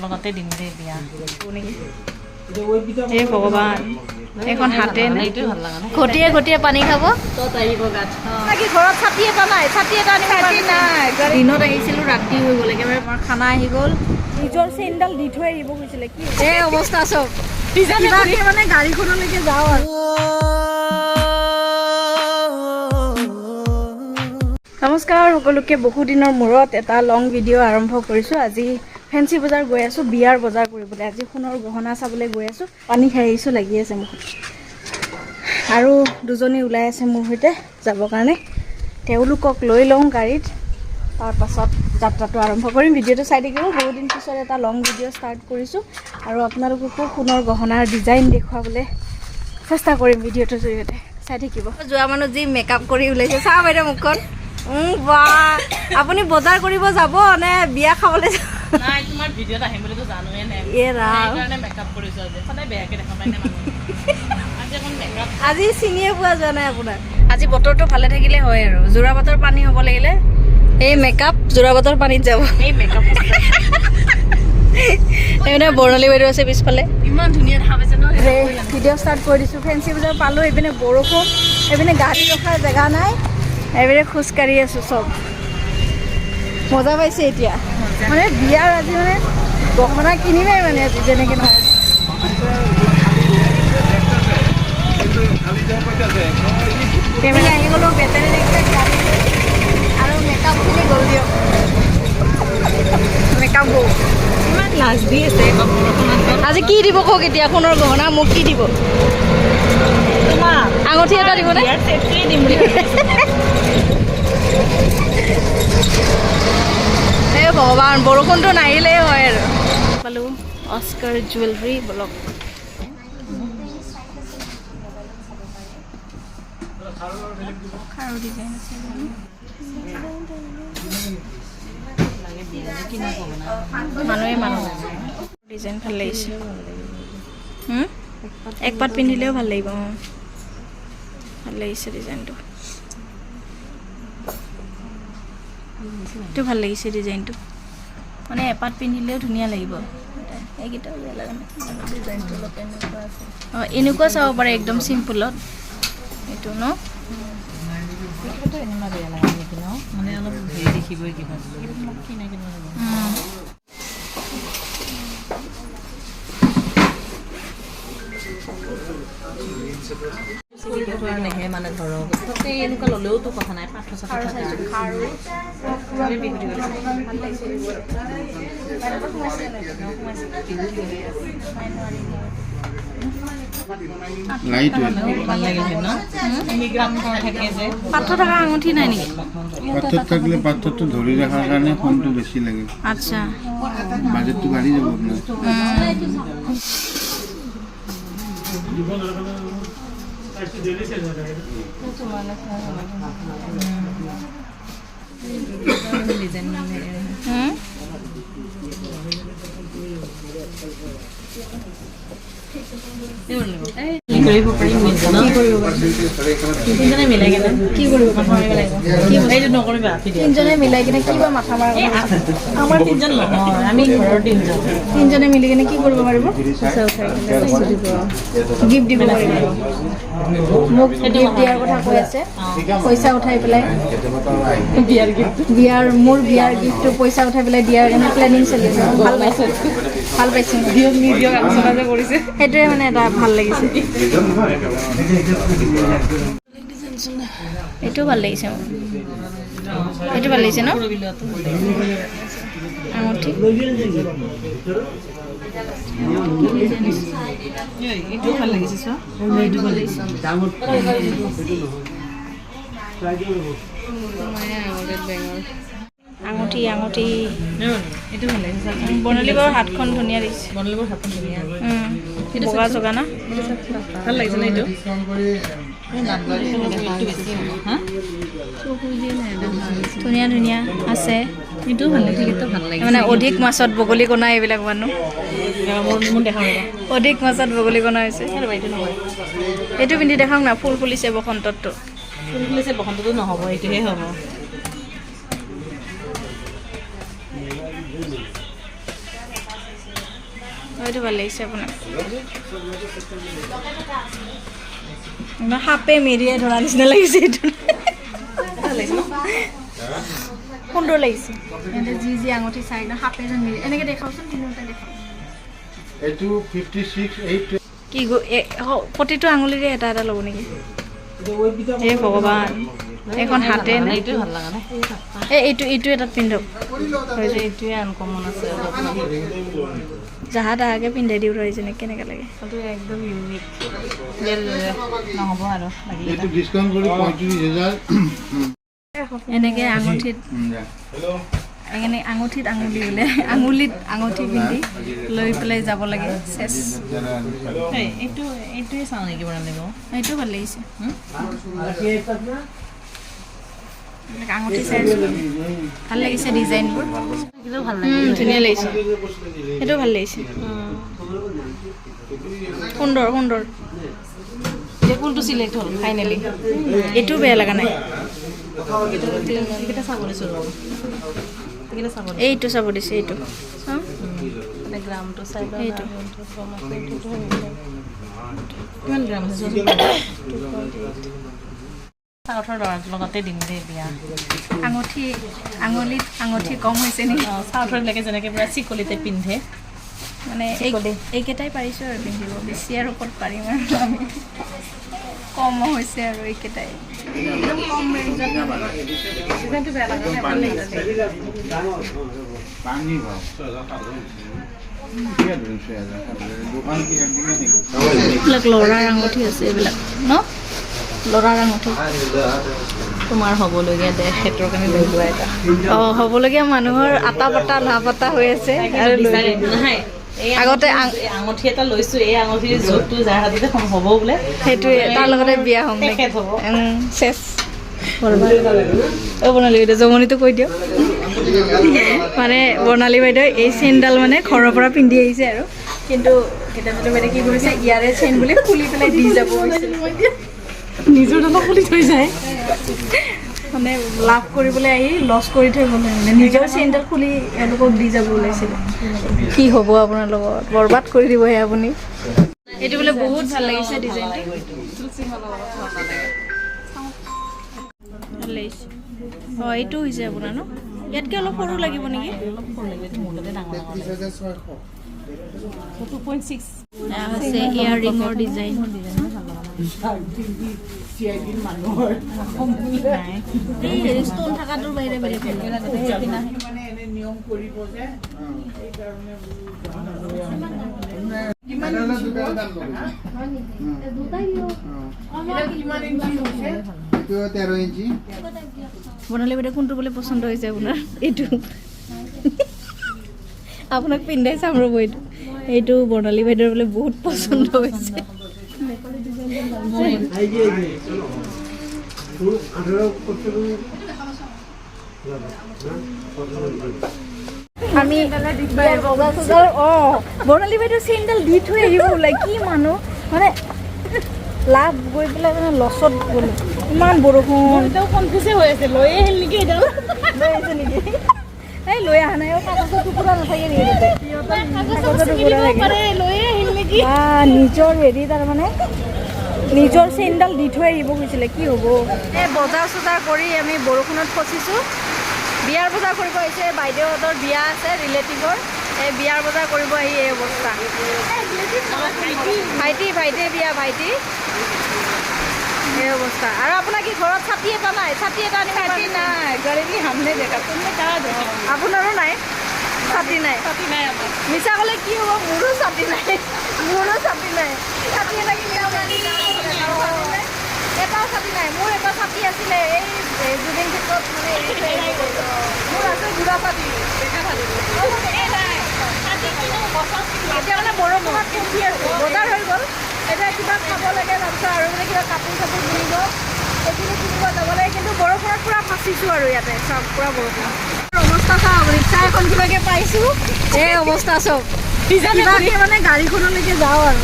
লগতে দিম দে বিয়া হে ভগৱান এখন হাতে ঘটিয়ে ঘটিয়ে পানী খাব বাকী ঘৰত ছাতি এটা নাই ছাতি এটা আনিব নাই দিনত আহিছিলোঁ ৰাতি হৈ গ'ল একেবাৰে আমাৰ খানা আহি গ'ল নিজৰ চেইনডাল দি থৈ আহিব গৈছিলে কি এই অৱস্থা চব মানে গাড়ীখনলৈকে যাওঁ আৰু নমস্কাৰ সকলোকে বহুদিনৰ মূৰত এটা লং ভিডিঅ' আৰম্ভ কৰিছোঁ আজি ফেঞ্চি বজাৰ গৈ আছোঁ বিয়াৰ বজাৰ কৰিবলৈ আজি সোণৰ গহনা চাবলৈ গৈ আছোঁ পানী খাই আহিছোঁ লাগি আছে মোক আৰু দুজনী ওলাই আছে মোৰ সৈতে যাবৰ কাৰণে তেওঁলোকক লৈ লওঁ গাড়ীত তাৰপাছত যাত্ৰাটো আৰম্ভ কৰিম ভিডিঅ'টো চাই থাকিব বহুত দিন পিছত এটা লং ভিডিঅ' ষ্টাৰ্ট কৰিছোঁ আৰু আপোনালোককো সোণৰ গহনাৰ ডিজাইন দেখুৱাবলৈ চেষ্টা কৰিম ভিডিঅ'টোৰ জৰিয়তে চাই থাকিব যোৱা মানুহ যি মেকআপ কৰি ওলাইছে চাহ বাইদেউ মুখখন বাহ আপুনি বজাৰ কৰিব যাব নে বিয়া খাবলৈ নাই তোমাৰ ভিডিঅ'ত আহিম বুলি তো জানোৱে নাই সেইকাৰণে মেকআপ কৰিছোঁ আজি সদায় বেয়াকৈ দেখা পাই নে মানুহ আজি চিনিয়ে পোৱা যোৱা নাই আপোনাৰ আজি বতৰটো ভালে থাকিলে হয় আৰু যোৰাবাটৰ পানী হ'ব লাগিলে এই মেকআপ যোৰাবাটৰ পানীত যাব এই মেকআপ এইপিনে বৰ্ণালী বাইদেউ আছে পিছফালে ইমান ধুনীয়া দেখা পাইছে ন ভিডিঅ' ষ্টাৰ্ট কৰি দিছোঁ ফেঞ্চি বজাৰ পালোঁ এইপিনে বৰষুণ এইপিনে গাড়ী ৰখাৰ জেগা নাই এইপিনে খোজকাঢ়ি আছোঁ চব মজা পাইছে এতিয়া মানে বিয়াৰ আজি মানে গহনা কিনিমেই মানে আজি যেনেকৈ নহয় এইপিনে আহি গ'লোঁ বেটাৰী ৰিক্সাত গাড়ী আৰু মেকআপখিনি গ'ল দিয়ক মেকআপ গ'ল ইমান লাজ দি আছে আজি কি দিব কওক এতিয়া সোণৰ গহনা মোক কি দিব আঙুঠি এটা দিবনে দিম বুলি এই ভগৱান বৰষুণটো নাহিলেই হয় আৰু পালোঁ অস্কাৰ জুৱেলাৰী ব্লক ডিজাইন আছে মানুহে মানুহ ডিজাইন ভাল লাগিছে এক পাত পিন্ধিলেও ভাল লাগিব ভাল লাগিছে ডিজাইনটো এইটো ভাল লাগিছে ডিজাইনটো মানে এপাত পিন্ধিলেও ধুনীয়া লাগিব এইকেইটাও বেয়া লগা নাই ডিজাইনটো অলপ এনেকুৱা আছে অঁ এনেকুৱা চাব পাৰে একদম চিম্পুলত এইটো ন ইমান বেয়া লাগে নেকি ন মানে অলপ হেৰি দেখিবই কিবা কিনা কিনা নেহে মানে ধৰক এনেকুৱা ল'লেওতো কথা নাই পাথৰ চাথৰ পাথৰ থকা আঙুঠি নাই নেকি পাথৰ থাকিলে পাথৰটো ধৰি ৰখাৰ কাৰণে ফোনটো বেছি লাগে আচ্ছা বাজেটটো বাঢ়ি যাব তিনজনে মিলাই কিনে কি কৰিব মাথা মাৰিব লাগিব নকৰিবা তিনজনে মিলাই কিনে কিবা মাথা মাৰিব আমাৰ তিনজন নহয় আমি ঘৰৰ তিনজনে মিলি কিনে কি কৰিব পাৰিব গিফ্ট দিব পাৰিব মোক গিফ্ট দিয়াৰ কথা কৈ আছে পইচা উঠাই পেলাই মোৰ বিয়াৰ গিফ্টটো পইচা উঠাই পেলাই দিয়াৰ কাৰণে প্লেনিং চলি আছে ভাল পাইছে সেইটোৱে মানে এটা ভাল লাগিছে এইটো ভাল লাগিছে এইটো ভাল লাগিছে ন আঙুঠি এইটো ভাল লাগিছে এইটো ভাল লাগিছে আঙুঠি আঙুঠি এইটো ভাল লাগিছে বৰ্ণালী বাৰু হাতখন ধুনীয়া দিছে বৰ্ণালী বাৰু হাতখন ধুনীয়া বগা জগা না ভাল লাগিছে ন এইটো ধুনীয়া ধুনীয়া আছে এইটো ভাল লাগিছে মানে অধিক মাছত বগলী কণা এইবিলাক মানুহ অধিক মাছত বগলী কণা হৈছে এইটো পিন্ধি দেখাওক না ফুল ফুলিছে বসন্তটো নহ'ব এইটোহে হ'ব এইটো ভাল লাগিছে আপোনাৰ সাপে মেৰিয়াই ধৰা নিচিনা লাগিছে এইটো সুন্দৰ লাগিছে এনে যি যি আঙুঠি চাই একদম সাপে যেন মেৰি এনেকৈ দেখাওচোন তিনিওটা দেখাওঁ এইটো 56 কি প্ৰতিটো আঙুলিৰে এটা এটা ল'ব নেকি হে ভগৱান এখন হাতে নাই এইটো এটাত পিন্ধক এইটোৱে আনকমন আছে জাহা তাহাকে পিন্ধাই দিওঁ ধৰি যেনে কেনেকৈ লাগে এইটো একদম ইউনিক নহ'ব আৰু এইটো ডিসকাউন্ট কৰি 35000 এনেকৈ আঙুঠিত আঙুঠিত আঙুলি বোলে আঙুলিত আঙুঠি পিন্ধি লৈ পেলাই যাব লাগে চেচ এইটোৱে চাওঁ নেকি বনালে এইটো ভাল লাগিছে আঙুঠি চাই ভাল লাগিছে ডিজাইনবোৰ ভাল ধুনীয়া লাগিছে সেইটো ভাল লাগিছে সুন্দৰ সুন্দৰ কোনটো চিলেক্ট হ'ল ফাইনেলি এইটো বেয়া লগা নাই এইকেইটা চাব দিছোঁ এইটো চাব দিছে এইটো চাওঁ গ্ৰামটো চাই এইটো কিমান গ্ৰাম আছে চাউথৰ ল'ৰাটোৰ লগতে দিম দেই বিয়া আঙুঠি কম হৈছে নেকি চাউথৰবিলাকে যেনেকৈ পূৰা চিকলিতে পিন্ধে মানে এইকেইটাই পাৰিছোঁ আৰু পিন্ধিব বেছি আৰু ক'ত পাৰিম আৰু আমি কম হৈছে আৰু এইকেইটাই একদম কম ৰেঞ্জত ডিজাইনটো বেয়া লগা নাই ভাল লাগিছে পানী ভাও দোকান কি একদিনে নেকি এইবিলাক ল'ৰাৰ আঙুঠি আছে এইবিলাক ন ল'ৰাৰ আঙুঠি তোমাৰ হ'বলগীয়া দেশ ক্ষেত্ৰৰ কাৰণে লৈ লোৱা এটা অঁ হ'বলগীয়া মানুহৰ আটা পাতা লাপাতা হৈ আছে আৰু বিচাৰি নহয় আগতে আঙুঠি এটা লৈছোঁ এই আঙুঠিৰ জোখটো যাৰ হাততে হ'ব বোলে সেইটোৱে তাৰ লগতে বিয়া হ'ম তেখেত হ'ব চেচ বৰ্ণালী বাইদেউ জমনিটো কৈ দিয়ক মানে বৰ্ণালী বাইদেউ এই চেইনডাল মানে ঘৰৰ পৰা পিন্ধি আহিছে আৰু কিন্তু কেতিয়াবা বাইদেউ কি কৰিছে ইয়াৰে চেইন বুলি খুলি পেলাই দি যাব নিজৰ দামত খুলি থৈ যায় মানে লাভ কৰিবলৈ আহি লছ কৰি থৈ গ'লে মানে নিজৰ চেইনডাল খুলি এওঁলোকক দি যাব ওলাইছিলে কি হ'ব আপোনাৰ লগত বৰবাদ কৰি দিবহে আপুনি এইটো বোলে বহুত ভাল লাগিছে ডিজাইনটো ভাল লাগিছে অঁ এইটো হৈছে আপোনাৰ ন ইয়াতকৈ অলপ সৰু লাগিব নেকি হৈছে ইয়াৰৰিঙৰ ডিজাইন ষ্ট'ন থকাটোৰ বাহিৰে বেলেগ বৰ্ণালী বাইদেউ কোনটো বোলে পচন্দ হৈছে আপোনাৰ এইটো আপোনাক পিন্ধাই চাম ৰ'ব এইটো বৰ্ণালী বাইদেউৰ বোলে বহুত পচন্দ হৈছে আমি বৰ্ণালী বাইদেউ চেইনডাল দি থৈ আহিব ওলাই কি মানুহ মানে লাভ গৈ পেলাই মানে লছত গ'লো ইমান বৰষুণ কনফিউজে হৈ আছে লৈ আহিল নেকি এইডাল লৈ আহিছে নেকি এই লৈ অহা নাই কাগজৰ টুকুৰা নাথাকে নেকি কাগজৰ টুকুৰা লৈ আহিল নেকি নিজৰ হেৰি তাৰমানে নিজৰ চেইনডাল দি থৈ আহিব গৈছিলে কি হ'ব এই বজাৰ চজাৰ কৰি আমি বৰষুণত ফচিছোঁ বিয়াৰ বজাৰ কৰিব আহিছে বাইদেউহঁতৰ বিয়া আছে ৰিলেটিভৰ এই বিয়াৰ বজাৰ কৰিব আহি এই অৱস্থা ভাইটিৰ বিয়া ভাইটি এই অৱস্থা আৰু আপোনাৰ কি ঘৰত ছাতি এটা নাই ছাতি এটা আনি ছাতি নাই গাড়ী সামনে দেখা আপোনাৰো নাই ছাতি নাই মিছা ক'লে কি হ'ব মোৰো ছাতি নাই ছাতি এটা কিনি এটাও ছাতি নাই মোৰ এটা ছাতি আছিলে এই জুবিন ক্ষেত্ৰত মানে মোৰ আছে গুড়া ছাতি এতিয়া মানে বৰষুণত পিন্ধি আছোঁ বজাৰ হৈ গ'ল এতিয়া কিবা খাব লাগে তাৰপিছত আৰু মানে কিবা কাপোৰ চাপোৰ কিনিব এইখিনি কিনিব যাব লাগে কিন্তু বৰষুণত পূৰা ফাঁচিছোঁ আৰু ইয়াতে চব পূৰা বৰষুণ অৱস্থা চাওক ৰিক্সা এখন কিবাকৈ পাইছোঁ এই অৱস্থা চব কিবাকৈ মানে গাড়ীখনলৈকে যাওঁ আৰু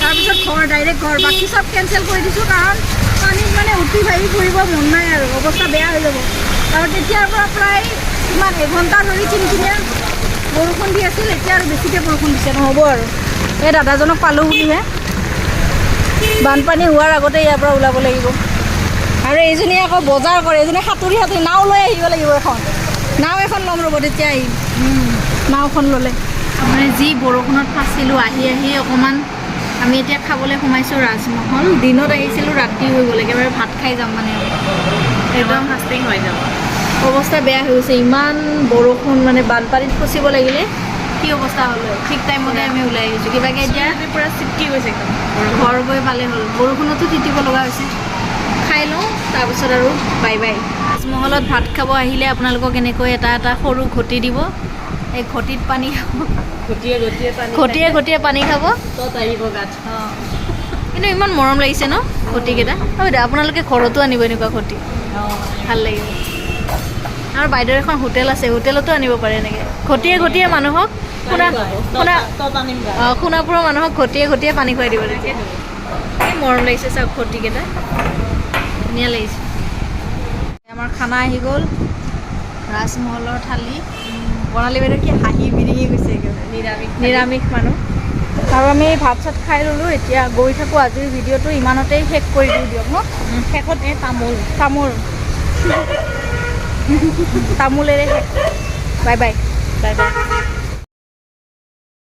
তাৰপিছত ডাইৰেক্ট ঘৰ বাকী চব কেঞ্চেল কৰি দিছোঁ কাৰণ পানীত মানে উঠি ভাহি ফুৰিব মন নাই আৰু অৱস্থা বেয়া হৈ যাব আৰু তেতিয়াৰ পৰা প্ৰায় কিমান এঘণ্টা ধৰি কিনকিনীয়া বৰষুণ দি আছিল, এতিয়া আৰু বেছিকৈ বৰষুণ দিছে, নহ'ব আৰু। এই দাদাজনক পালোঁ বুলিহে। বানপানী হোৱাৰ আগতে ইয়াৰ পৰা ওলাব লাগিব। আৰু এইজনী আকৌ বজাৰ কৰে, এইজনী সাঁতুৰি নাও লৈ আহিব লাগিব এখন। নাও এখন ল'ম ৰ'ব, তেতিয়া আহিম। নাওখন ল'লে মানে যি বৰষুণত ফাঁচিলোঁ, আহি অকণমান আমি এতিয়া খাবলৈ সোমাইছোঁ ৰাজমহল। দিনত আহিছিলোঁ, ৰাতি হৈ গ'ল, একেবাৰে ভাত খাই যাম মানে একদম ফাষ্টিং হৈ যাব। অৱস্থা বেয়া হৈ গৈছে, ইমান বৰষুণ মানে বানপানীত ফচিব লাগিলে কি অৱস্থা হ'ল। ঠিক টাইমতে আমি ওলাই আহিছোঁ কিবাকৈ। এতিয়া পূৰা চিপকি গৈছে একদম। ঘৰ গৈ পালে হ'ল, বৰষুণতো তিতিব লগা হৈছে। খাই লওঁ, তাৰপিছত আৰু বাই বাই। ৰাজমহলত ভাত খাব আহিলে আপোনালোকক এনেকৈ এটা সৰু ঘটি দিব, এই ঘটিত পানী খাব, ঘটিয়ে পানী খাব। তত আহিব গাত। অঁ, কিন্তু ইমান মৰম লাগিছে ন ঘটিকেইটা। হয় দে, আপোনালোকে ঘৰতো আনিব এনেকুৱা ঘটি, ভাল লাগিব। আৰু বাইদেউৰ এখন হোটেল আছে, হোটেলতো আনিব পাৰে এনেকৈ ঘটিয়ে মানুহক। সোণাপুৰৰ মানুহক ঘটিয়ে পানী খুৱাই দিব তেতিয়া। এই মৰম লাগিছে চাওক ঘটিকেইটা, ধুনীয়া লাগিছে। আমাৰ খানা আহি গ'ল, ৰাজমহলৰ থালি। বৰ্ণালী বাইদেউ কি হাঁহি বিৰিঙি গৈছে একেবাৰে, নিৰামিষ মানুহ। আৰু আমি ভাত চাত খাই ল'লোঁ, এতিয়া গৈ থাকোঁ। আজিৰ ভিডিঅ'টো ইমানতেই শেষ কৰি দিওঁ দিয়ক ন। শেষত এই তামোলেৰে শেষ। Bye bye. Bye bye.